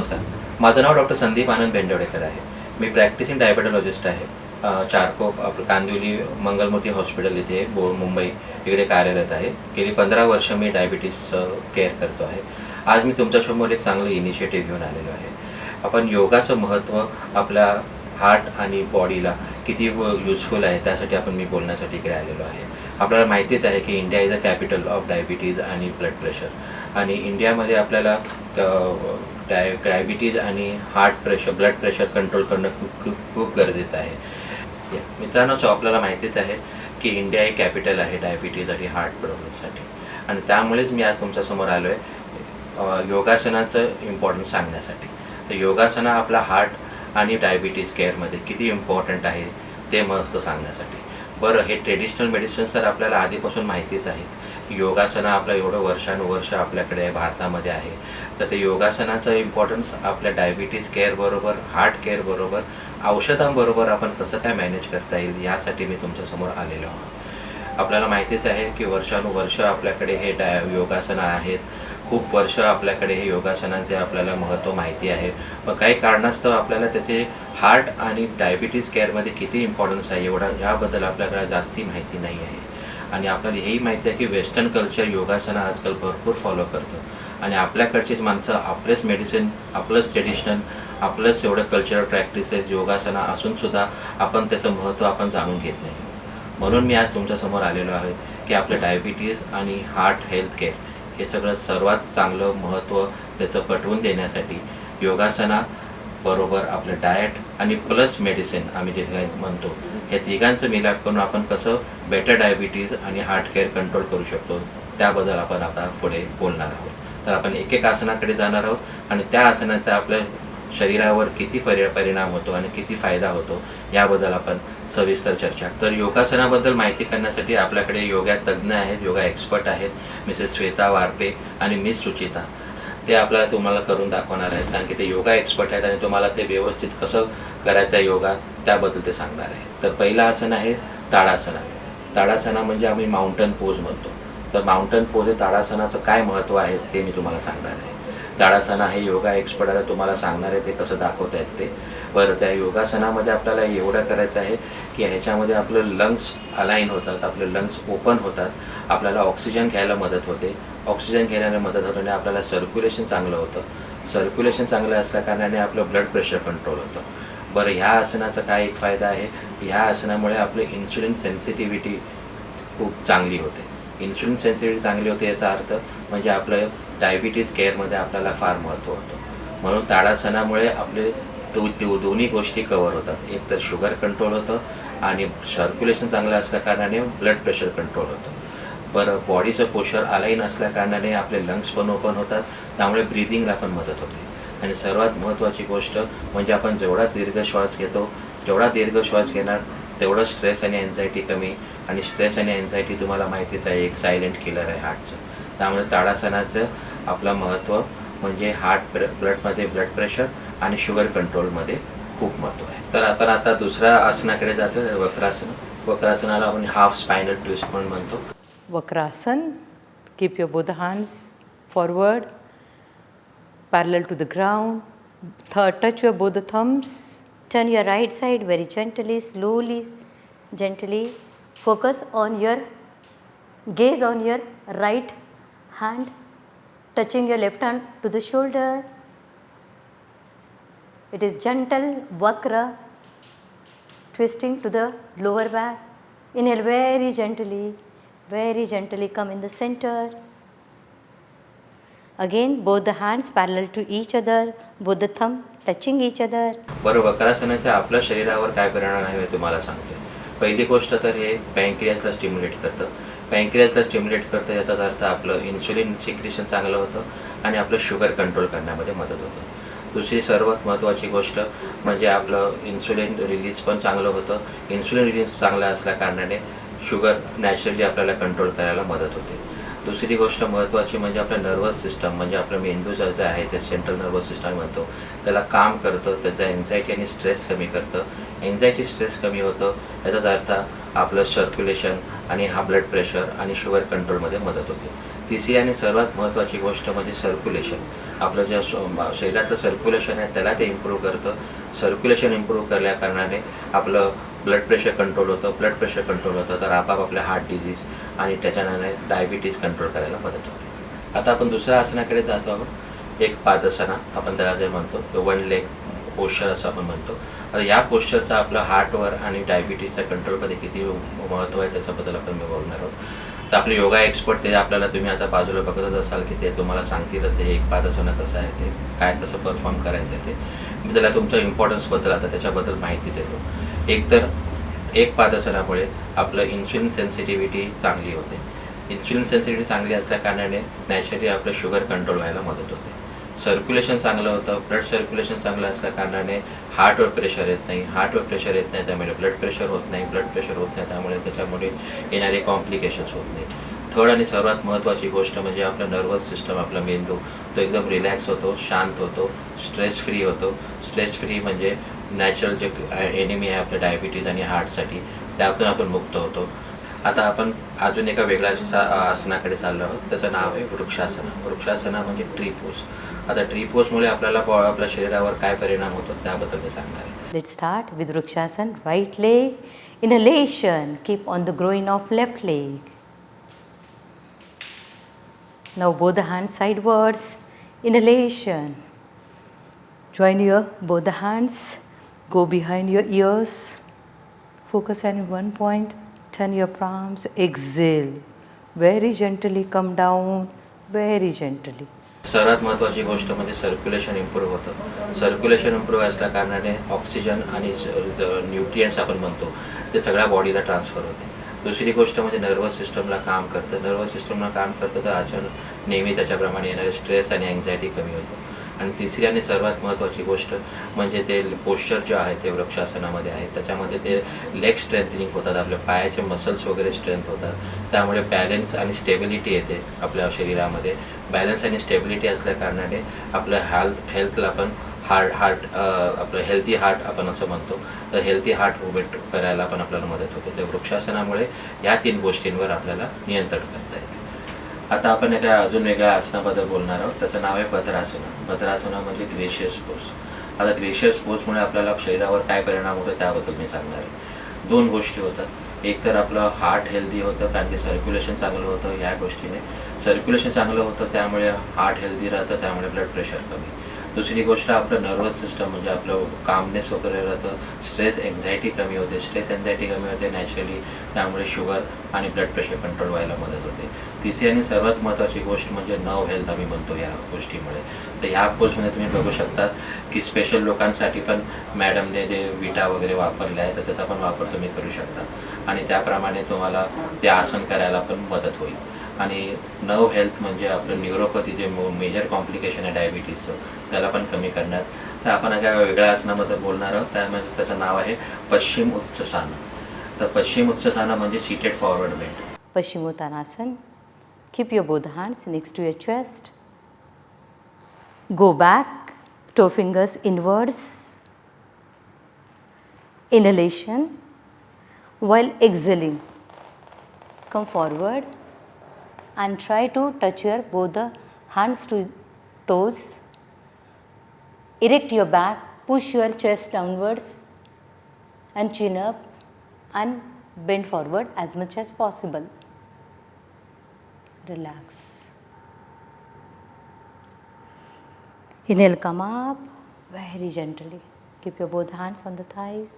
नमस्कार. माझं नाव डॉक्टर संदीप आनंद बेंडवडेकर आहे. मी प्रॅक्टिसिंग डायबेटॉलॉजिस्ट आहे. चारकोप आपलं कांदिवली मंगलमूर्ती हॉस्पिटल इथे मुंबई इकडे कार्यरत आहे. गेली 15 वर्ष मी डायबिटीजचं केअर करतो आहे. आज मी तुमच्यासमोर एक चांगलं इनिशिएटिव्ह घेऊन आलेलो आहे. आपण योगाचं महत्त्व आपल्या हार्ट आणि बॉडीला किती युजफुल आहे त्यासाठी मी बोलण्यासाठी इकडे आलेलो आहे. आपल्याला माहितीच आहे की India is a capital of diabetes आणि ब्लड प्रेशर. आणि इंडियामध्ये आपल्याला डायबिटीज आणि ब्लड प्रेशर कंट्रोल करणं खूप खूप खूप गरजेचं आहे. मित्रांनो, आपल्याला माहितीच आहे की इंडिया एक कॅपिटल आहे डायबिटीज आणि हार्ट प्रॉब्लेमसाठी. आणि त्यामुळेच मी आज तुमच्यासमोर आलो आहे योगासनाचं इम्पॉर्टन्स सांगण्यासाठी. तर योगासनं आपला हार्ट आणि डायबिटीज केअरमध्ये किती इम्पॉर्टंट आहे ते मस्त सांगण्यासाठी. बरं, हे ट्रेडिशनल मेडिसिन्स तर आपल्याला आधीपासून माहितीच आहेत. योगासनं आपलं एवढं वर्षानुवर्ष आपल्याकडे भारतामध्ये आहे. तर ते योगासनाचं इम्पॉर्टन्स आपल्या डायबिटीज केअरबरोबर, हार्ट केअरबरोबर, औषधांबरोबर आपण कसं काय मॅनेज करता येईल यासाठी मी तुमच्यासमोर आलेलो आहोत. आपल्याला माहितीच आहे की वर्षानुवर्ष आपल्याकडे हे योगासनं आहेत. खूप वर्ष आपल्याकडे हे योगासनांचे आपल्याला महत्त्व माहिती आहे. पण काही कारणास्तव आपल्याला त्याचे हार्ट आणि डायबिटीज केअरमध्ये किती इम्पॉर्टन्स आहे याबद्दल आपल्याकडे जास्ती माहिती नाही आहे. आणि आपल्याला हेही माहिती आहे की वेस्टर्न कल्चर योगासनं आजकाल भरपूर फॉलो करतो. आणि आपल्याकडचीच माणसं आपलेच मेडिसिन, आपलंच ट्रेडिशनल, आपलंच एवढं कल्चरल प्रॅक्टिसेस योगासनं असूनसुद्धा आपण त्याचं महत्त्व जाणून घेत नाही. म्हणून मी आज तुमच्यासमोर आलेलो आहे की आपलं डायबिटीज आणि हार्ट हेल्थ केअर हे सगळं सर्वात चांगलं महत्त्व त्याचं पटवून देण्यासाठी योगासनाबरोबर आपलं डाएट आणि प्लस मेडिसिन आम्ही जे काही म्हणतो हे तिघांचं मिलाप करून आपण कसं बेटर डायबिटीज आणि हार्ट केअर कंट्रोल करू शकतो त्याबद्दल आपण आता पुढे बोलणार आहोत. तर आपण एक एक आसनाकडे जाणार आहोत आणि त्या आसनाचा आपल्या शरीरावर किती परिणाम होतो आणि किती फायदा होतो याबद्दल आपण सविस्तर चर्चा. तर योगासनाबद्दल माहिती करण्यासाठी आपल्याकडे योगा तज्ज्ञ आहेत, योगा एक्सपर्ट आहेत, मिसेस श्वेता वारपे आणि मिस सुचिता. ते आपल्याला तुम्हाला करून दाखवणार आहेत, कारण की ते योगा एक्सपर्ट आहेत आणि तुम्हाला ते व्यवस्थित कसं करायचं योगा त्याबद्दल ते सांगणार आहेत. तर पहिलं आसन आहे ताडासना. ताडासना म्हणजे आम्ही माउंटन पोज म्हणतो. तर माउंटन पोज हे ताडासनाचं काय महत्त्व आहे ते मी तुम्हाला सांगणार आहे. ताडासना हे योगा एक्सपर्ट आता तुम्हाला सांगणार आहे ते कसं दाखवत आहेत ते. बरं, त्या योगासनामध्ये आपल्याला एवढं करायचं आहे की ह्याच्यामध्ये आपलं लंग्स अलाईन होतात, आपले लंग्स ओपन होतात, आपल्याला ऑक्सिजन घ्यायला मदत होते. ऑक्सिजन घेण्याला मदत होते आणि आपल्याला सर्क्युलेशन चांगलं होतं. सर्क्युलेशन चांगलं असल्याकारणाने आपलं ब्लड प्रेशर कंट्रोल होतं. बरं, ह्या आसनाचा काय एक फायदा आहे, ह्या आसनामुळे आपलं इन्सुलिन सेन्सिटिव्हिटी खूप चांगली होते. इन्सुलिन सेन्सिटिव्हिटी चांगली होते याचा अर्थ म्हणजे आपलं डायबिटीज केअरमध्ये आपल्याला फार महत्त्व होतं. म्हणून ताडासनामुळे आपले दोन्ही गोष्टी कवर होतात. एक तर शुगर कंट्रोल होतं आणि सर्क्युलेशन चांगलं असल्याकारणाने ब्लड प्रेशर कंट्रोल होतं. बरं, बॉडीचं पोश्चर अलाईन असल्याकारणाने आपले लंग्स पण ओपन होतात, त्यामुळे ब्रिदिंगला पण मदत होते. आणि सर्वात महत्त्वाची गोष्ट म्हणजे आपण जेवढा दीर्घ श्वास घेतो, जेवढा दीर्घ श्वास घेणार तेवढं स्ट्रेस आणि एन्झायटी कमी. आणि स्ट्रेस आणि एन्झायटी तुम्हाला माहितीच आहे एक सायलेंट किलर आहे हार्टचं. त्यामुळे ताडासनाचं आपलं महत्त्व म्हणजे ब्लडमध्ये ब्लड प्रेशर आणि शुगर कंट्रोलमध्ये खूप महत्त्व आहे. तर आपण आता दुसऱ्या आसनाकडे जातो, वक्रासन. वक्रासनाला आपण हाफ स्पायनल ट्विस्ट पण म्हणतो. Vakrasan. Keep your both hands forward, parallel to the ground. Touch your both the thumbs. Turn your right side very gently, slowly, gently. Focus on your gaze on your right hand, touching your left hand to the shoulder. It is gentle vakra, twisting to the lower back. Inhale very gently come in the center. Again, both the hands parallel to each other, both the thumb touching each other. बरं, वक्रासनाचे आपल्या शरीरावर काय परिणाम आहे हे तुम्हाला सांगतो. पहिली गोष्ट तर हे पँक्रियासला स्टिम्युलेट करतं. पँक्रियासला स्टिम्युलेट करतं याचाच अर्थ आपलं इन्सुलिन सिक्रेशन चांगलं होतं आणि आपलं शुगर कंट्रोल करण्यामध्ये मदत होतं. दुसरी सर्वात महत्त्वाची गोष्ट म्हणजे आपलं इन्सुलिन रिलीज पण चांगलं होतं. इन्सुलिन रिलीज चांगलं असल्याकारणाने शुगर नॅचरली आपल्याला कंट्रोल करायला मदत होते. दुसरी गोष्ट महत्त्वाची म्हणजे आपलं नर्वस सिस्टम, म्हणजे आपलं मेंदूचं जे आहे ते सेंट्रल नर्वस सिस्टम म्हणतो, त्याला काम करतं, त्याचा एन्झायटी आणि स्ट्रेस कमी करतं. एन्झायटी स्ट्रेस कमी होतं याचाच अर्थ आपलं सर्क्युलेशन आणि हा ब्लड प्रेशर आणि शुगर कंट्रोलमध्ये मदत होते. तिसरी आणि सर्वात महत्त्वाची गोष्ट म्हणजे सर्क्युलेशन. आपलं जे शरीरातलं सर्क्युलेशन आहे त्याला ते इम्प्रूव्ह करतं. सर्क्युलेशन इम्प्रूव्ह केल्या कारणाने आपलं ब्लड प्रेशर कंट्रोल होतं. ब्लड प्रेशर कंट्रोल होतं तर आपाप आपल्या हार्ट डिझीज आणि त्याच्याने डायबिटीज कंट्रोल करायला मदत होते. आता आपण दुसऱ्या आसनाकडे जातो आहोत. एक पादसना आपण त्याला जे म्हणतो तो वन लेग पोश्चर असं आपण म्हणतो. आता या पोश्चरचा आपल्या हार्टवर आणि डायबिटीजच्या कंट्रोलमध्ये किती महत्त्व आहे त्याच्याबद्दल आपण मी बोलणार आहोत. तर आपले योगा एक्सपर्ट ते आपल्याला तुम्ही आता बाजूला बघतच असाल की ते तुम्हाला सांगतीलच हे एक पादसना कसं आहे ते काय कसं परफॉर्म करायचं आहे ते. मी त्याला तुमच्या इम्पॉर्टन्सबद्दल आता त्याच्याबद्दल माहिती देतो. एक तर एक पादसनामुळे आपलं इन्सुलिन सेन्सिटिव्हिटी चांगली होते. इन्सुलिन सेन्सिटिव्हिटी चांगली असल्या कारणाने नॅचरली आपलं शुगर कंट्रोल व्हायला मदत होते. सर्क्युलेशन चांगलं होतं. ब्लड सर्क्युलेशन चांगलं असल्या कारणाने हार्टवर प्रेशर येत नाही. हार्टवर प्रेशर येत नाही त्यामुळे ब्लड प्रेशर होत नाही. ब्लड प्रेशर होत नाही त्यामुळे त्याच्यामुळे येणारे कॉम्प्लिकेशन्स होत नाही. थर्ड आणि सर्वात महत्त्वाची गोष्ट म्हणजे आपलं नर्वस सिस्टम, आपला मेंदू तो एकदम रिलॅक्स होतो, शांत होतो, स्ट्रेस फ्री होतो. स्ट्रेस फ्री म्हणजे नॅचरल जे एनिमी आहे आपल्या डायबिटीज आणि हार्टसाठी त्यातून आपण मुक्त होतो. आता आपण अजून एका वेगळ्या आसनाकडे चाललो आहोत. त्याचं नाव आहे वृक्षासना. वृक्षासना म्हणजे ट्री पोज. आता ट्री पोजमुळे आपल्याला आपल्या शरीरावर काय परिणाम होतो त्याबद्दल मी सांगणार आहे. Let's start with Vrikshasana. Right leg, inhalation. Keep on the groin of left leg. Now both the hands sidewards. Inhalation. Join your both the hands. Go behind your ears. Focus on one point. Turn your palms. Exhale. Very gently come down. Very gently. सर्वात महत्त्वाची गोष्ट म्हणजे circulation improve होतं. Circulation improve असल्या कारणाने oxygen आणि nutrients आपण म्हणतो ते सगळ्या बॉडीला ट्रान्सफर होते. दुसरी गोष्ट म्हणजे नर्वस सिस्टमला काम करतं. नर्वस सिस्टमला काम करतं तर अचानक नेहमी त्याच्याप्रमाणे येणारे स्ट्रेस आणि अँझायटी कमी होतो. आणि तिसरी आणि सर्वात महत्त्वाची गोष्ट म्हणजे ते पोश्चर जे आहे ते वृक्षासनामध्ये आहे त्याच्यामध्ये ते लेग स्ट्रेंथनिंग होतात. आपल्या पायाचे मसल्स वगैरे स्ट्रेंथ होतात. त्यामुळे बॅलन्स आणि स्टेबिलिटी येते आपल्या शरीरामध्ये. बॅलन्स आणि स्टेबिलिटी असल्या कारणाने आपल्या हेल्थला पण आपलं हेल्दी हार्ट आपण असं म्हणतो तर हेल्दी हार्ट उभे करायला पण आपल्याला मदत होते. तर वृक्षासनामुळे या 3 गोष्टींवर आपल्याला नियंत्रण करता येते. आता आपण एका अजून वेगळ्या आसनाबद्दल बोलणार आहोत. त्याचं नाव आहे भद्रासना. भद्रासना म्हणजे ग्रेशियस पोज. आता ग्रेशियस पोजमुळे आपल्याला शरीरावर काय परिणाम होतो त्याबद्दल मी सांगणार आहे. 2 गोष्टी होतात. एक तर आपलं हार्ट हेल्दी होतं कारण की सर्क्युलेशन चांगलं होतं. या गोष्टीने सर्क्युलेशन चांगलं होतं त्यामुळे हार्ट हेल्दी राहतं त्यामुळे ब्लड प्रेशर कमी. दुसरी गोष्ट आपलं नर्वस सिस्टम म्हणजे आपलं कामनेस वगैरे राहतं. स्ट्रेस एन्झायटी कमी होते. स्ट्रेस एन्झायटी कमी होते नॅचरली त्यामुळे शुगर आणि ब्लड प्रेशर कंट्रोल व्हायला मदत होते. तिसरी आणि सर्वात महत्त्वाची गोष्ट म्हणजे नर्व हेल्थ आम्ही म्हणतो या गोष्टीमुळे. तर ह्या पोजमध्ये तुम्ही बघू शकता की स्पेशल लोकांसाठी पण मॅडमने जे विटा वगैरे वापरले आहे तर त्याचा पण वापर तुम्ही करू शकता आणि त्याप्रमाणे तुम्हाला ते आसन करायला पण मदत होईल. आणि नर्व हेल्थ म्हणजे आपलं न्यूरोपॅथी जे मेजर कॉम्प्लिकेशन आहे डायबिटीजचं त्याला पण कमी करण्यात. तर आपण एका वेगळ्या आसनाबद्दल बोलणार आहोत. त्यामध्ये त्याचं नाव आहे पश्चिम उत्ससाना. तर पश्चिम उत्ससाना म्हणजे seated forward bend. Paschimottanasana. Keep your both hands next to your chest. Go back, toe fingers inwards. Inhalation. While exhaling, come forward and try to touch your both the hands to toes. Erect your back, push your chest downwards and chin up and bend forward as much as possible. Relax. Inhale, come up very gently. Keep your both hands on the thighs.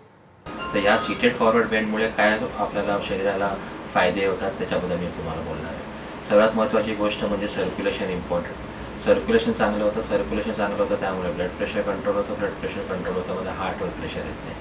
तर या seated forward बेंडमुळे काय आपल्याला शरीराला फायदे होतात त्याच्याबद्दल मी तुम्हाला बोलणार आहे. सर्वात महत्त्वाची गोष्ट म्हणजे सर्क्युलेशन इम्पॉर्टंट. सर्क्युलेशन चांगलं होतं. सर्क्युलेशन चांगलं होतं त्यामुळे ब्लड प्रेशर कंट्रोल होतं. ब्लड प्रेशर कंट्रोल होतं म्हणजे हार्टवर प्रेशर येत नाही.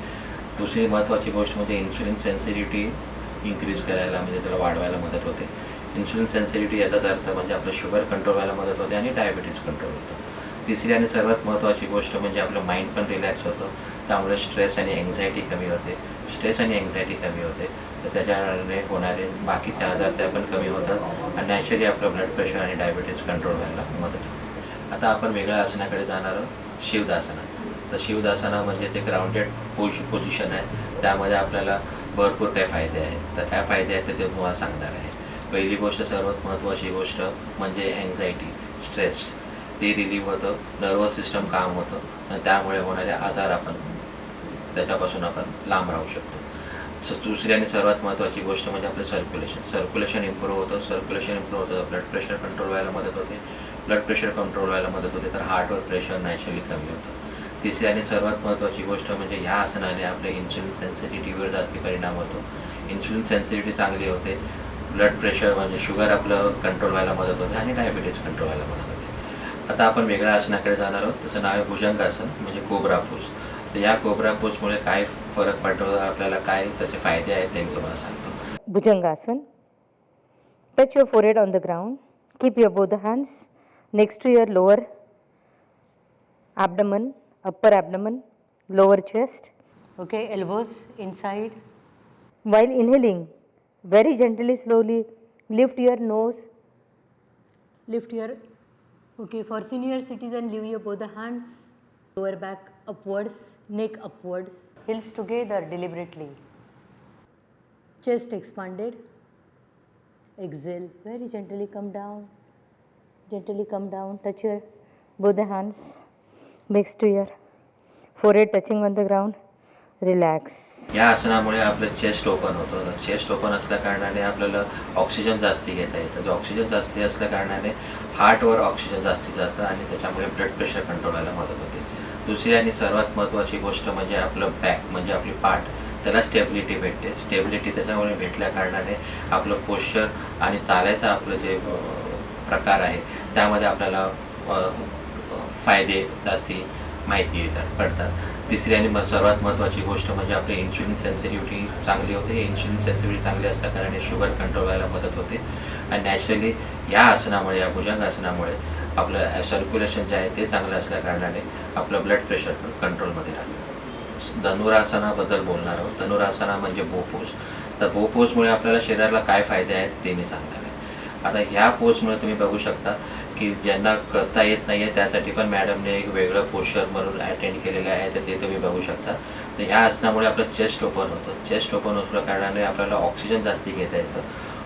दुसरी महत्त्वाची गोष्ट म्हणजे इन्सुलिन सेन्सिटिव्हिटी इन्क्रीज करायला म्हणजे त्याला वाढवायला मदत होते. इन्सुलिन सेन्सिटिव्हिटी याचाच अर्थ म्हणजे आपलं शुगर कंट्रोल व्हायला मदत होते आणि डायबिटीज कंट्रोल होतं. तिसरी आणि सर्वात महत्त्वाची गोष्ट म्हणजे आपलं माइंड पण रिलॅक्स होतं त्यामुळे स्ट्रेस आणि एन्झायटी कमी होते. स्ट्रेस आणि एन्झायटी कमी होते तर त्याच्याने होणारे बाकीचे आजार त्या पण कमी होतात आणि नॅचरली आपलं ब्लड प्रेशर आणि डायबिटीज कंट्रोल व्हायला मदत होते. आता आपण वेगळ्या आसनाकडे जाणार आहोत. शिवदासना. तर शिवदासना म्हणजे ते ग्राउंडेड पोझिशन आहे. त्यामध्ये आपल्याला भरपूर काही फायदे आहेत. तर काय फायदे आहेत ते तुम्हाला सांगणार आहे. पहिली गोष्ट, सर्वात महत्त्वाची गोष्ट म्हणजे अँझायटी, स्ट्रेस ते रिलीव्ह होतं, नर्वस सिस्टम काम होतं आणि त्यामुळे होणारे आजार आपण त्याच्यापासून आपण लांब राहू शकतो. दुसरी आणि सर्वात महत्त्वाची गोष्ट म्हणजे आपलं सर्क्युलेशन इम्प्रूव्ह होतं. सर्क्युलेशन इम्प्रूव्ह होतं, ब्लड प्रेशर कंट्रोल व्हायला मदत होते. ब्लड प्रेशर कंट्रोल व्हायला मदत होते तर हार्टवर प्रेशर नॅचरली कमी होतं. तिसरी आणि सर्वात महत्त्वाची गोष्ट म्हणजे ह्या आसनाने आपल्या इन्सुलिन सेन्सिटिव्हिटीवर जास्त परिणाम होतो. इन्सुलिन सेन्सिटिव्हिटी चांगली होते, ब्लड प्रेशर म्हणजे शुगर आपलं कंट्रोल व्हायला मदत होते आणि डायबिटीज कंट्रोल व्हायला मदत होते. आता आपण वेगळ्या आसनाकडे जाणार आहोत. त्याचं नाव आहे भुजंगासन म्हणजे कोब्रा पोज. तर या कोब्रा पोजमुळे काय फरक पडतो, आपल्याला काय त्याचे फायदे आहेत ते मी तुम्हाला सांगतो. Bhujangasana. Touch your forehead on the ground. Keep your both hands next to your lower abdomen, upper abdomen, lower chest. Okay, elbows inside. While inhaling, very gently, slowly lift your nose. Lift your, okay, for senior citizen, leave your both the hands, lower back upwards, neck upwards, heels together deliberately. Chest expanded. Exhale, very gently come down. Gently come down. Touch your both the hands next to your forehead, touching on the ground. Relax. या आसनामुळे आपलं chest open होतं. Chest open असल्या कारणाने आपल्याला oxygen जास्ती घेता येतं. Oxygen जास्ती असल्या कारणाने हार्टवर ऑक्सिजन जास्ती जातं आणि त्याच्यामुळे ब्लड प्रेशर कंट्रोल व्हायला मदत होते. दुसरी आणि सर्वात महत्त्वाची गोष्ट म्हणजे आपलं बॅक म्हणजे आपली पाठ, त्याला स्टेबिलिटी भेटते. स्टेबिलिटी त्याच्यामुळे भेटल्या कारणाने आपलं पोश्चर आणि चालायचं आपलं जे प्रकार आहे त्यामध्ये आपल्याला फायदे जास्ती माहिती पडतात. तिसरी आणि सर्वात महत्त्वाची गोष्ट म्हणजे आपली इन्सुलिन सेन्सिटिव्हिटी चांगली होते. इन्सुलिन सेन्सिटिव्हिटी चांगली असल्या कारणाने शुगर कंट्रोल व्हायला मदत होते आणि नॅचरली या आसनामुळे, या भुजंगासनामुळे आपलं सर्क्युलेशन जे आहे ते चांगलं असल्या कारणाने आपलं ब्लड प्रेशर पण कंट्रोलमध्ये राहतं. धनुरासनाबद्दल बोलणार आहोत. धनुरासना म्हणजे बो पोज. तर बो पोजमुळे आपल्याला शरीराला काय फायदे आहेत ते मी सांगणार आहे. आता ह्या पोजमुळे तुम्ही बघू शकता की ज्यांना करता येत नाही आहे त्यासाठी पण मॅडमने एक वेगळं पोश्चर म्हणून अटेंड केलेलं आहे, तर ते तुम्ही बघू शकता. तर ह्या आसनामुळे आपलं चेस्ट ओपन होतं. चेस्ट ओपन असल्या कारणाने आपल्याला ऑक्सिजन जास्ती घेता येतं.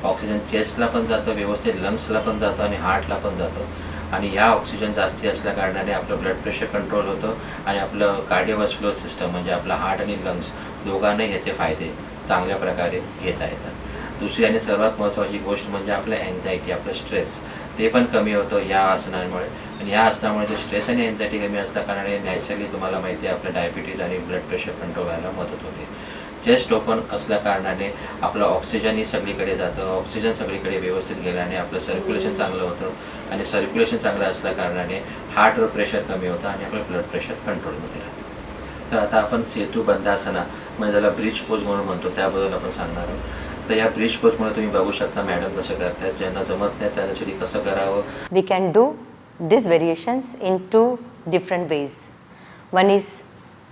ऑक्सिजन चेस्टला पण जातं व्यवस्थित, लंग्सला पण जातं आणि हार्टला पण जातं आणि ह्या ऑक्सिजन जास्ती असल्या कारणाने आपलं ब्लड प्रेशर कंट्रोल होतं आणि आपलं कार्डिओव्हास्क्युलर सिस्टम म्हणजे आपलं हार्ट आणि लंग्स दोघांनाही ह्याचे फायदे चांगल्या प्रकारे घेता येतात. दुसरी आणि सर्वात महत्त्वाची गोष्ट म्हणजे आपलं अँझायटी, आपलं स्ट्रेस ते पण कमी होतं या आसनांमुळे आणि या आसनामुळे जे स्ट्रेस आणि अँझायटी कमी असल्या कारणाने नॅचरली तुम्हाला माहिती आहे आपलं डायबिटीज आणि ब्लड प्रेशर कंट्रोल व्हायला मदत होते. चेस्ट ओपन असल्या कारणाने आपलं ऑक्सिजनही सगळीकडे जातं. ऑक्सिजन सगळीकडे व्यवस्थित गेल्याने आपलं सर्क्युलेशन चांगलं होतं आणि सर्क्युलेशन चांगलं असल्या कारणाने हार्टवर प्रेशर कमी होतं आणि आपलं ब्लड प्रेशर कंट्रोलमध्ये राहतं. तर आता आपण सेतू बंधासना म्हणजे त्याला ब्रिज पोज म्हणून म्हणतो त्याबद्दल आपण सांगणार आहोत. तर या ब्रिज पोजमुळे तुम्ही बघू शकता मॅडम कसं करतात. ज्यांना जमत नाही त्यासाठी कसं करावं. We can do these variations in two different ways. One is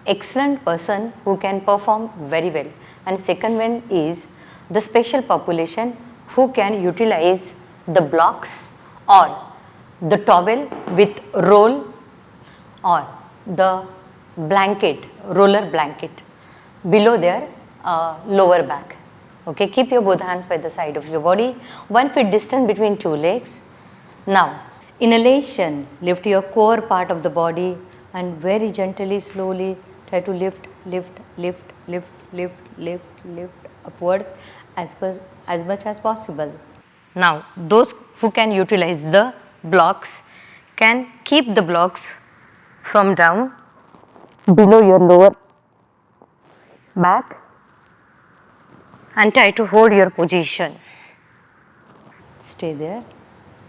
excellent person who can perform very well, and second one is the special population who can utilize the blocks or the towel with roll or the blanket, roller blanket below their lower back. Okay, keep your both hands by the side of your body, 1 foot distance between two legs. Now, inhalation, lift your core part of the body and very gently, slowly try to lift, lift, lift, lift, lift, lift, lift upwards as much as possible. Now, those who can utilize the blocks can keep the blocks from down below your lower back and try to hold your position. Stay there,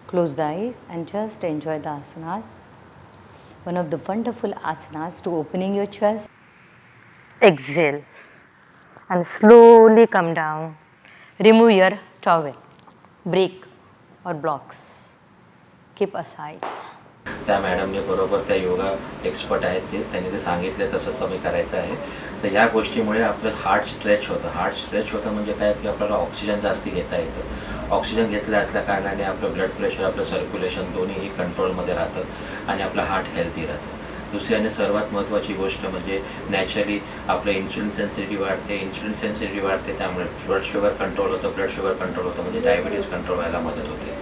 close the eyes and just enjoy the asanas. One of the wonderful asanas to opening your chest. Exhale and slowly come down. Remove your towel, brick or blocks. Keep aside. त्या मॅडमने बरोबर त्या yoga expert आहेत त्यांनी ते सांगितले तसंच आम्ही करायचं आहे. तर या गोष्टीमुळे आपलं हार्ट स्ट्रेच होतं. हार्ट स्ट्रेच होतं म्हणजे काय की आपल्याला ऑक्सिजन जास्ती घेता येतं. ऑक्सिजन घेतलं असल्या कारणाने आपलं ब्लड प्रेशर, आपलं सर्क्युलेशन दोन्हीही कंट्रोलमध्ये राहतं आणि आपलं हार्ट हेल्दी राहतं. दुसरी आणि सर्वात महत्त्वाची गोष्ट म्हणजे नॅचरली आपलं इन्सुलिन सेन्सिटिव्हिटी वाढते. इन्सुलिन सेन्सिटिव्हिटी वाढते त्यामुळे ब्लड शुगर कंट्रोल होतं. ब्लड शुगर कंट्रोल होतं म्हणजे डायबिटीज कंट्रोल व्हायला मदत होते.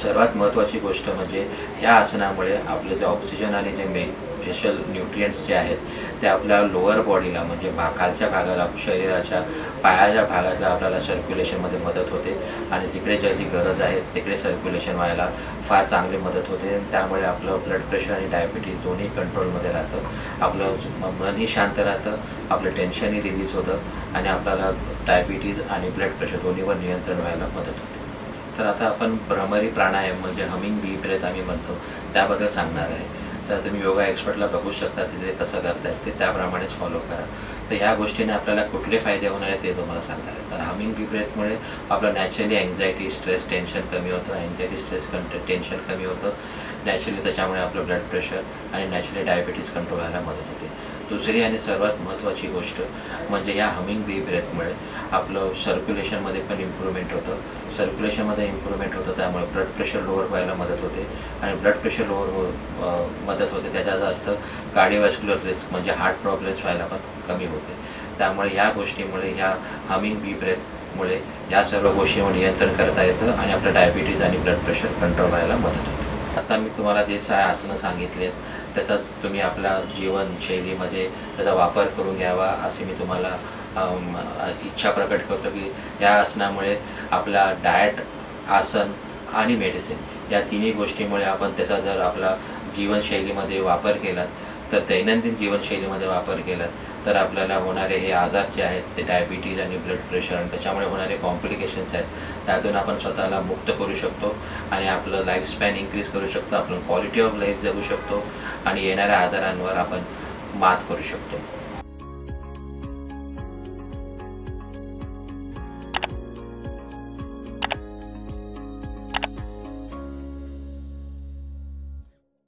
सर्वात महत्त्वाची गोष्ट म्हणजे ह्या आसनामुळे आपले जे ऑक्सिजन आणि जे स्पेशल न्यूट्रियंट्स जे आहेत ते आपल्या लोअर बॉडीला म्हणजे खालच्या भागाला शरीराच्या पायाच्या भागाला आपल्याला सर्क्युलेशनमध्ये मदत होते आणि तिकडे ज्याची गरज आहे तिकडे सर्क्युलेशन व्हायला फार चांगली मदत होते. त्यामुळे आपलं ब्लड प्रेशर आणि डायबिटीज दोन्ही कंट्रोलमध्ये राहतं. आपलं मनही शांत राहतं, आपलं टेन्शनही रिलीज होतं आणि आपल्याला डायबिटीज आणि ब्लड प्रेशर दोन्हीवर नियंत्रण व्हायला मदत होते. तर आता आपण भ्रमरी प्राणायाम म्हणजे हमिंग बी ब्रेथ आम्ही म्हणतो त्याबद्दल सांगणार आहे. तर तुम्ही योगा एक्सपर्टला बघू शकता तिथे कसं करतायत ते त्याप्रमाणेच फॉलो करा. तर ह्या गोष्टीने आपल्याला कुठले फायदे होणार आहेत ते तुम्हाला सांगणार आहे. तर हमिंग बी ब्रेथमुळे आपलं नॅचरली अँझायटी स्ट्रेस टेन्शन कमी होतं. अँझायटी स्ट्रेस टेन्शन कमी होतं नॅचरली. त्याच्यामुळे आपलं ब्लड प्रेशर आणि नॅचरली डायबिटीज कंट्रोल व्हायला मदत होते. दुसरी आणि सर्वात महत्त्वाची गोष्ट म्हणजे या हमिंग बी ब्रेथमुळे आपलं सर्क्युलेशनमध्ये पण इम्प्रूव्हमेंट होतं. सर्क्युलेशनमध्ये इम्प्रूव्हमेंट होतं त्यामुळे ब्लड प्रेशर लोअर व्हायला मदत होते आणि ब्लड प्रेशर लोअर मदत होते त्याचा अर्थ कार्डिओव्हॅस्क्युलर रिस्क म्हणजे हार्ट प्रॉब्लेम्स व्हायला पण कमी होते. त्यामुळे ह्या गोष्टीमुळे ह्या हमिंग बी ब्रेथमुळे या सर्व गोष्टीवर नियंत्रण करता येतं आणि आपलं डायबिटीज आणि ब्लड प्रेशर कंट्रोल व्हायला मदत होते. आता मी तुम्हाला जे आसनं सांगितलेत त्याचाच तुम्ही आपल्या जीवनशैलीमध्ये त्याचा वापर करून घ्यावा अशी मी तुम्हाला इच्छा प्रकट करतो की या आसनामुळे आपला डाएट, आसन आणि मेडिसिन या तिन्ही गोष्टीमुळे आपण त्याचा जर आपला जीवनशैलीमध्ये वापर केला तर दैनंदिन जीवनशैलीमध्ये वापर केला तर आपल्याला होणारे हे आजार जे आहेत ते डायबिटीज आणि ब्लड प्रेशर आणि त्याच्यामुळे होणारे कॉम्प्लिकेशन्स आहेत त्यातून आपण स्वतःला मुक्त करू शकतो आणि आपलं लाईफस्पॅन इन्क्रीज करू शकतो. आपण क्वालिटी ऑफ लाईफ जगू शकतो आणि येणाऱ्या आजारांवर आपण मात करू शकतो.